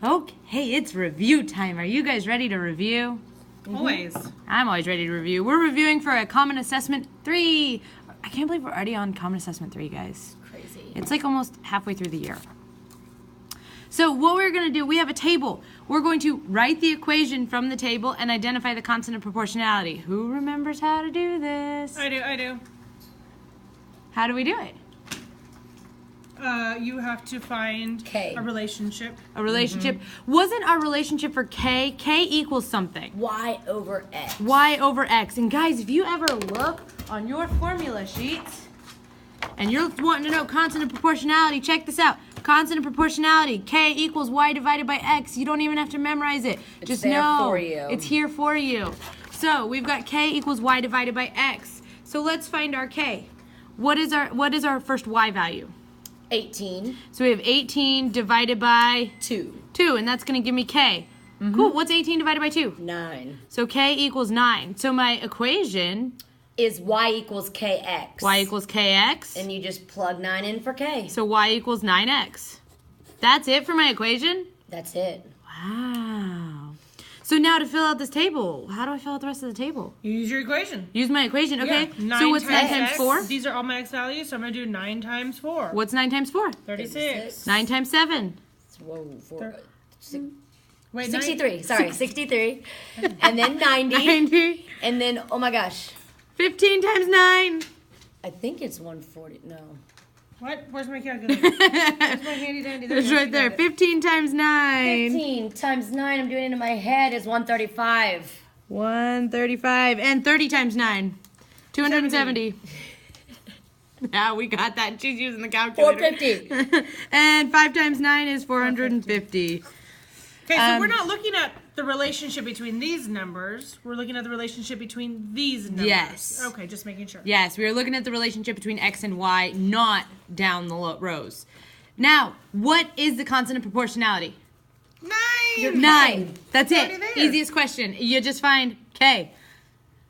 Okay, it's review time. Are you guys ready to review? Always. I'm always ready to review. We're reviewing for a Common Assessment 3. I can't believe we're already on Common Assessment 3, guys. Crazy. It's like almost halfway through the year. So what we're going to do, we have a table. We're going to write the equation from the table and identify the constant of proportionality. Who remembers how to do this? I do. How do we do it? You have to find K. a relationship. A relationship. Wasn't our relationship for K equals something? Y over X. Y over X. And guys, if you ever look on your formula sheets and you're wanting to know constant of proportionality, check this out. Constant of proportionality, K equals Y divided by X. You don't even have to memorize it. It's Just there know for you. it's here for you. So we've got K equals Y divided by X. So let's find our K. What is our first Y value? 18. So we have 18 divided by 2. 2, and that's going to give me K. Cool. What's 18 divided by 2? 9. So K equals 9. So my equation Is Y equals KX. Y equals KX. And you just plug 9 in for K. So Y equals 9X. That's it for my equation? That's it. Wow. So now to fill out this table, how do I fill out the rest of the table? You use your equation. Use my equation, okay? Yeah. So what's 9 times times X. 4? These are all my X values, so I'm going to do 9 times 4. What's 9 times 4? 36. 9 times 7. Whoa, Wait, 63. Sorry, 63. And then 90. 90. And then, oh my gosh. 15 times 9. I think it's 140. No. What? Where's my calculator? Where's my handy dandy? It's right there. 15 times 9. 15 times 9, I'm doing it in my head, is 135. 135. And 30 times 9. 270. Yeah, we got that. She's using the calculator. 450. And 5 times 9 is 450. Okay, so we're not looking at the relationship between these numbers. We're looking at the relationship between these numbers. Yes. Okay, just making sure. Yes, we are looking at the relationship between X and Y, not down the rows. Now, what is the constant of proportionality? 9! 9. That's it. already there. Easiest question. You just find K.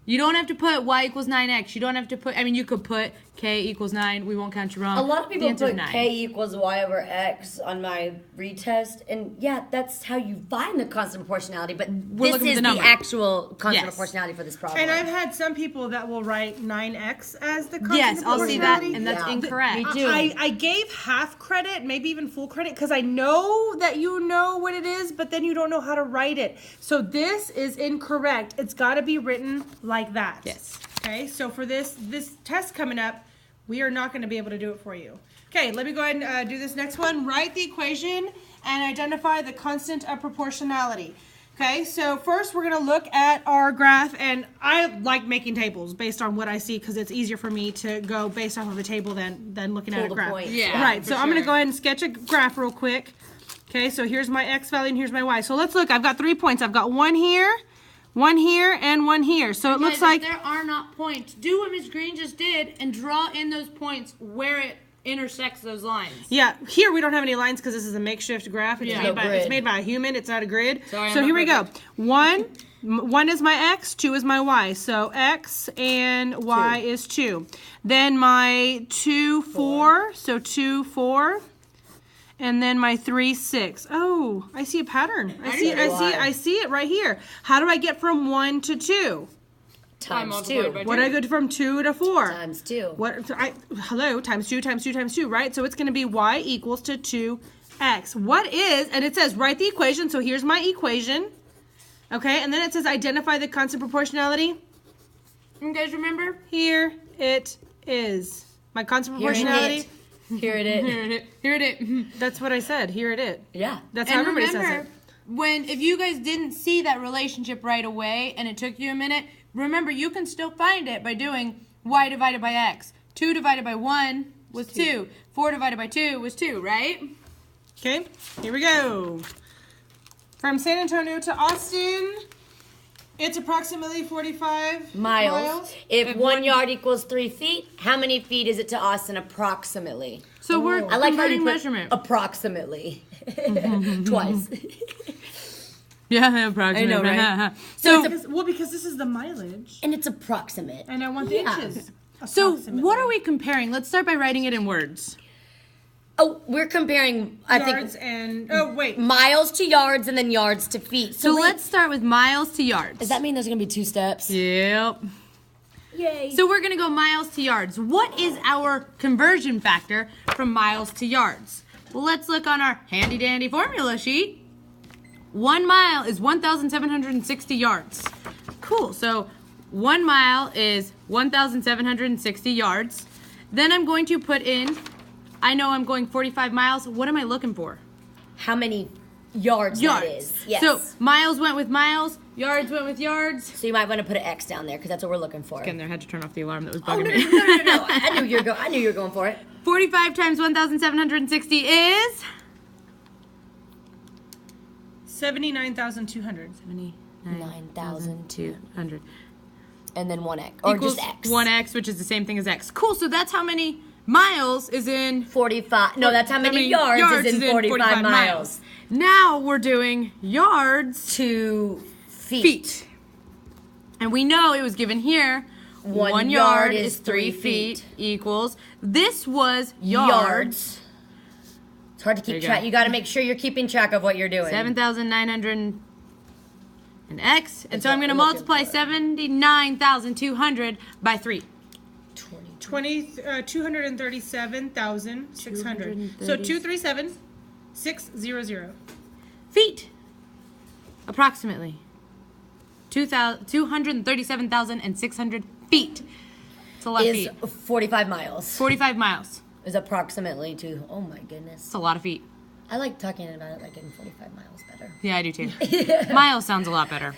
You don't have to put Y equals 9X. You don't have to put, I mean, you could put K equals 9. We won't count you wrong. A lot of The people answer's put 9. K equals Y over X on my retest, and yeah, that's how you find the constant proportionality, but We're this looking at is the the number. actual constant Yes. proportionality for this problem. And I've had some people that will write 9x as the constant Yes, of I'll see that, proportionality. and that's Yeah. incorrect. Me too. I gave half credit, maybe even full credit, because I know that you know what it is, but then you don't know how to write it. So this is incorrect. It's got to be written like that. Yes. Okay, so for this test coming up, we are not going to be able to do it for you. Okay, let me go ahead and do this next one. Write the equation and identify the constant of proportionality. Okay, so first we're going to look at our graph, and I like making tables based on what I see because it's easier for me to go based off of a table than looking at Pull a the graph. points. Yeah. Right, for so I'm going to sure. go ahead and sketch a graph real quick. Okay, so here's my X value and here's my Y. So let's look. I've got 3 points. I've got one here, and one here. So it looks Guys, like if there are not points, do what Ms. Green just did and draw in those points where it intersects those lines. yeah, here we don't have any lines because this is a makeshift graph. It's, Yeah. made No by, grid. it's made by a human. It's not a grid. Sorry, I'm so not here we go. perfect. One is my X, 2 is my Y. So X and Y is 2. Then my 2, 4. So 2, 4. And then my 3, 6. Oh, I see a pattern. I see it right here. How do I get from 1 to 2? times multiplied 2. by What do I go from 2 to 4? Times 2. Hello, times 2 times 2 times 2, right? So it's going to be Y equals to 2X. What is, and it says write the equation, so here's my equation. Okay, and then it says identify the constant proportionality. You guys remember? Here it is. My constant Here it proportionality. is. Here it is. Here it is. That's what I said. Here it is. Yeah. That's how And everybody remember, says it. if you guys didn't see that relationship right away and it took you a minute, remember you can still find it by doing Y divided by X. 2 divided by 1 was 2. 4 divided by 2 was 2, right? Okay, here we go. From San Antonio to Austin, it's approximately 45 Miles. If 1 yard equals 3 feet, how many feet is it to Austin approximately? So we're I like how you converting put measurement. approximately. Twice. Yeah, approximately. I know, right? So, Because this is the mileage, And it's approximate. and I want the Yeah. inches. so approximately. what are we comparing? Let's start by writing it in words. Oh, we're comparing, I Yards think, and, oh, wait. miles to yards and then yards to feet. So wait, let's start with miles to yards. Does that mean there's going to be 2 steps? Yep. Yay. So we're going to go miles to yards. What is our conversion factor from miles to yards? Well, let's look on our handy dandy formula sheet. 1 mile is 1,760 yards. Cool. So 1 mile is 1,760 yards. Then I'm going to put in, I know I'm going 45 miles. What am I looking for? How many yards that is. Yes. So miles went with miles, yards went with yards. So you might want to put an X down there because that's what we're looking for. Again, there, I had to turn off the alarm that was Oh, bugging no, me. no. I knew you were going for it. 45 times 1,760 is 79,200. 9,200. And then 1X. Or equals just X. 1x, which is the same thing as x. Cool, so that's how many miles is in 45. No, that's how many yards is in 45 miles. Now we're doing yards To feet. And we know it was given here. 1 yard yard is is 3 3 feet feet. equals. This was yards. It's hard to There keep you track. go. You got to make sure you're keeping track of what you're doing. 7,900 and x. And That's so I'm what going to we're looking multiply for. 79,200 by 3. 237,600. So 237,600. Feet. Approximately. 237,600 feet. It's a lot of Is feet. 45 miles. 45 miles. Is approximately to. Oh my goodness. It's a lot of feet. I like talking about it like in 45 miles better. Yeah, I do too. Miles sounds a lot better.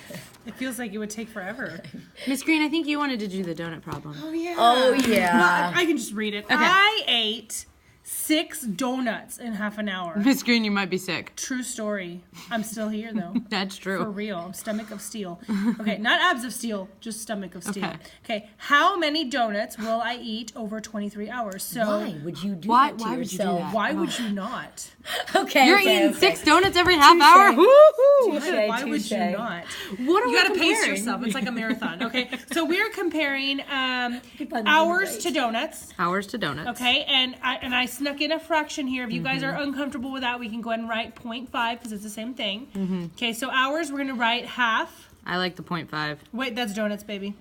It feels like it would take forever. Miss Green, I think you wanted to do the donut problem. Oh, yeah. Oh, yeah. Well, I can just read it. Okay. I ate 6 donuts in half an hour. Miss Green, you might be sick. True story. I'm still here, though. That's For true. real. Stomach of steel. Okay, not abs of steel, just stomach of steel. Okay. Okay, how many donuts will I eat over 23 hours? So, Why would you do Why- that to why would you do yourself? that? why would you not? Okay. You're okay, eating okay. 6 donuts every half hour? Woo-hoo! Touche, Why would you touche. not? What are You we gotta pace comparing? yourself. It's like a marathon. Okay, so we're comparing find the hours right. to donuts. Hours to donuts. Okay, and I snuck in a fraction here. If you guys are uncomfortable with that, we can go ahead and write 0.5 because it's the same thing. Okay, so hours, we're gonna write half. I like the 0.5. Wait, that's donuts, baby.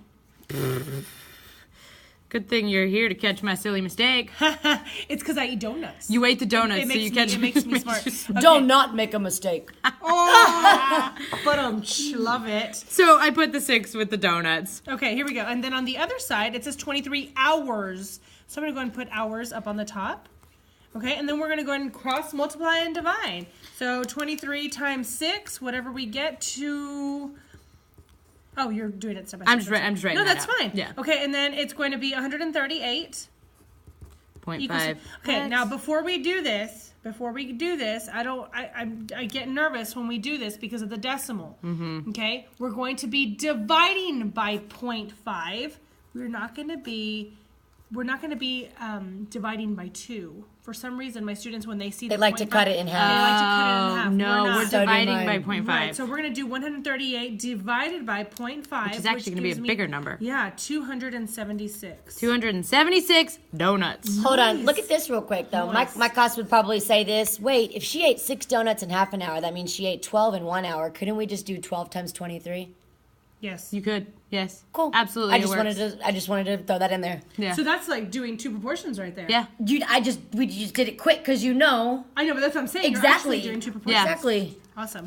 Good thing you're here to catch my silly mistake. It's because I eat donuts. You ate the donuts, It so you makes catch me, it makes me smart. Okay. Don't not make a mistake. Oh, but love it. So I put the 6 with the donuts. Okay, here we go. And then on the other side, it says 23 hours. So I'm gonna go ahead and put hours up on the top. Okay, and then we're gonna go ahead and cross multiply and divide. So 23 times 6, whatever we get to. Oh, you're doing it step by step. I'm just writing No, that that's out. fine. Yeah. Okay, and then it's going to be 138. 0.5. Okay, now before we do this, I get nervous when we do this because of the decimal. Okay, we're going to be dividing by 0.5. We're not going to be dividing by 2. For some reason, my students, when they see They the like to 0.5, cut it in half. They like to cut it in half. No, not. we're So do dividing mine. by 0.5. Right, so we're going to do 138 divided by 0.5. Which is actually gonna be a gives me- bigger number. Yeah, 276. 276 donuts. Hold on. Look at this real quick, though. Nice. My class would probably say this. Wait, if she ate 6 donuts in half an hour, that means she ate 12 in 1 hour. Couldn't we just do 12 times 23? Yes. You could, yes. Cool. Absolutely, I just it wanted works. to throw that in there. Yeah. So that's like doing 2 proportions right there. Yeah. We just did it quick because you know. I know, but that's what I'm saying. Exactly. You're actually doing 2 proportions. Yeah. Exactly. Awesome.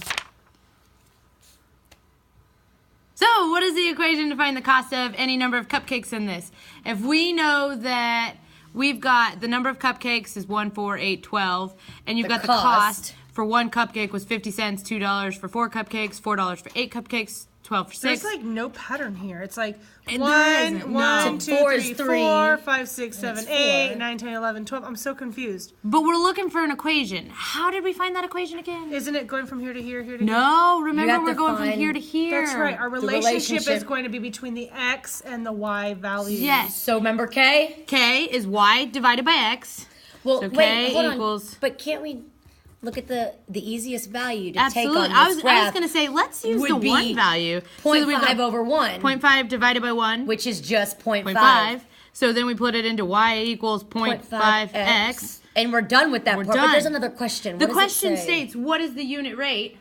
So, what is the equation to find the cost of any number of cupcakes in this? If we know that we've got the number of cupcakes is 1, 4, 8, 12, and you've The got the cost. cost for 1 cupcake was 50 cents, $2 for 4 cupcakes, $4 for 8 cupcakes, 12 for 6. There's like no pattern here. It's like There 1, isn't, 1, no. 2, 4 is 3, 3. 4, 5, 6, 7, it's 8, 4. 9, 10, 11, 12. I'm so confused. But we're looking for an equation. How did we find that equation again? Isn't it going from here to here, here to here? No, You remember have we're to going from find- here to here. That's right. Our The relationship is relationship- going to be between the x and the y values. Yes. So remember K? K is y divided by x. Well, So wait, K hold equals- on. But can't we look at the easiest value to Absolutely. take on I this was graph? going to say, let's use would the be 1 value. So that 0.5 we've got over 1, 0.5 divided by 1, which is just 0.5. 0.5. So then we put it into y equals 0.5x. And we're done with that We're part. done. But there's another question. The What does it question say? states, what is the unit rate?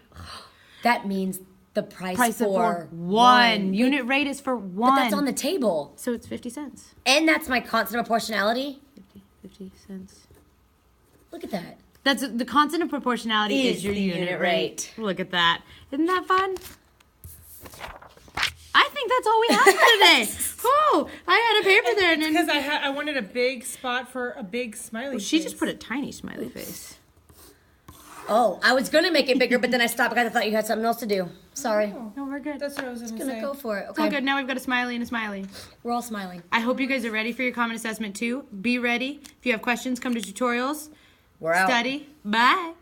That means the price Price of for one. Unit rate is for one. But that's on the table. So it's 50 cents. And that's my constant of proportionality. 50 cents. Look at that. That's the constant of proportionality is your the unit unit rate. rate. Look at that. Isn't that fun? I think that's all we have for today. Oh, I had a paper there and then Because I wanted a big spot for a big smiley she face. just put a tiny smiley face. Oh, I was gonna make it bigger, but then I stopped because I thought you had something else to do. Sorry. No, we're good. That's what I was going to Gonna say. go for it. It's all Okay. good. Now we've got a smiley and a smiley. We're all smiling. I hope you guys are ready for your common assessment too. Be ready. If you have questions, come to tutorials. We're out. Study. Bye.